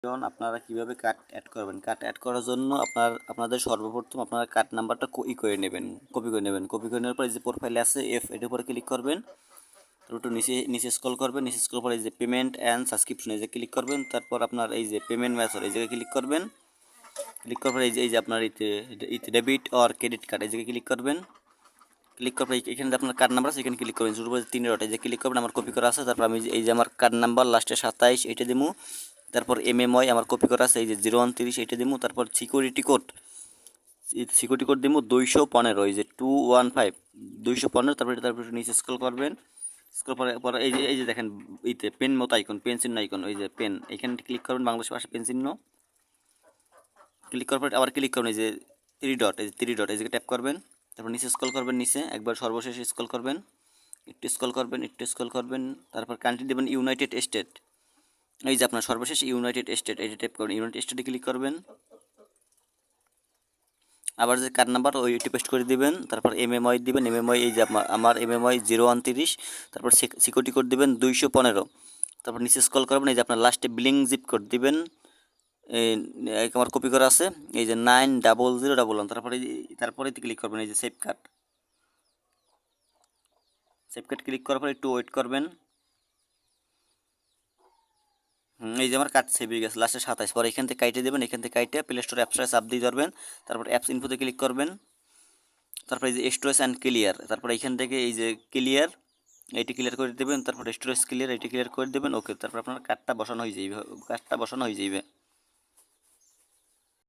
যেমন আপনারা কিভাবে কার্ড অ্যাড করবেন। কার্ড অ্যাড করার জন্য আপনাদের সর্বপ্রথম আপনারা কার্ড নাম্বারটা কপি করে নেবেন। কপি করে নেওয়ার পর এই যে প্রোফাইলে আছে এটার উপরে ক্লিক করবেন। তারপর একটু নিচে স্ক্রল করবেন। নিচে স্ক্রল করে এই যে পেমেন্ট অ্যান্ড সাবস্ক্রিপশন এই যে ক্লিক করবেন। তারপর আপনার এই যে পেমেন্ট মেথড এই জায়গায় ক্লিক করবেন। ক্লিক করার পর এই যে আপনার ডেবিট অর ক্রেডিট কার্ড এই জায়গায় ক্লিক করবেন। ক্লিক করার পর এখানে যে আপনার কার্ড নাম্বার আছে এখানে ক্লিক করবেন। শুরু করে 3 ডট এই যে ক্লিক করবেন। আমার কপি করা আছে। তারপর আমি এই যে আমার কার্ড নাম্বার লাস্টে 27 এটা দিমু। তারপর এমএমওয়াই আমার কপি করা আছে এই যে 029 এটা দিমু। তারপর সিকিউরিটি কোড দিমু 215 এই যে 215 215। তারপর নিচে স্ক্রল করবেন। স্ক্রল পরে এই যে দেখেন এইতে পেন মতো আইকন, পেন চিহ্ন আইকন, ওই যে পেন এখানে ক্লিক করবেন। বাংলাদেশের ভাষা পেন চিহ্ন ক্লিক করার পর আবার ক্লিক করবেন এই যে 3 ডট এই যে ট্যাপ করবেন। তারপর নিচে স্ক্রল করবেন। নিচে একবার সর্বশেষে স্ক্রল করবেন। একটু স্ক্রল করবেন। তারপর কান্ট্রি দেবেন ইউনাইটেড স্টেট। এই যে আপনার সর্বশেষ ইউনাইটেড স্টেট এটা ট্যাপ করবেন। ইউনাইটেড স্টেটে ক্লিক করবেন। আবার যে কার্ড নাম্বার ওইটি পেস্ট করে দিবেন। তারপর এমএমওয়াই দিবেন। এমএমওয়াই এই যে আমার এমএমওয়াই 029। তারপর সিকিউরিটি কোড দিবেন 215। তারপর নিচে স্ক্রল করবেন। এই যে আপনার লাস্টে বিলিং জিপ কোড দিবেন। আমার কপি করা আছে এই যে 90011। তারপরে ক্লিক করবেন এই যে সেভ কার্ড ক্লিক করার পর একটু ওয়েট করবেন। এই যে আমার কার্ড সেভ হয়ে গেছে লাস্টে 27। পরে এখান থেকে কাইটে দেবেন। এখান থেকে কাইটে প্লে স্টোর অ্যাপসটা চাপ দিয়ে ধরবেন। তারপর অ্যাপস ইনফোতে ক্লিক করবেন। তারপর এই যে স্টোরেজ অ্যান্ড ক্লিয়ার। তারপর এখান থেকে এই যে ক্লিয়ার এইটি ক্লিয়ার করে দেবেন। তারপর স্টোরেজ ক্লিয়ার এইটি ক্লিয়ার করে দেবেন। ওকে, তারপর আপনার কার্ডটা বসানো হয়ে যাবে।